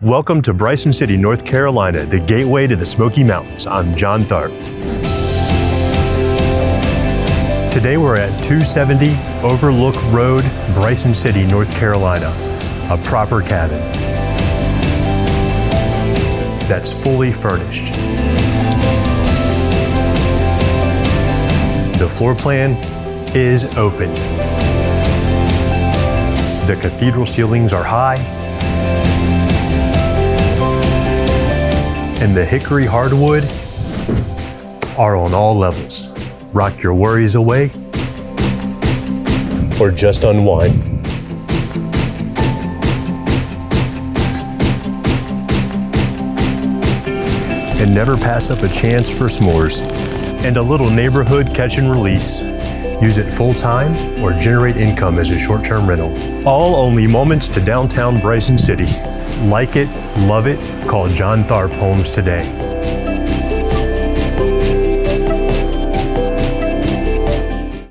Welcome to Bryson City, North Carolina, the gateway to the Smoky Mountains. I'm John Tharp. Today we're at 270 Overlook Road, Bryson City, North Carolina, a proper cabin that's fully furnished. The floor plan is open. The cathedral ceilings are high, and the hickory hardwood are on all levels. Rock your worries away, or just unwind. And never pass up a chance for s'mores and a little neighborhood catch and release. Use it full-time or generate income as a short-term rental. All only moments to downtown Bryson City. Like it, love it, call John Tharp Homes today.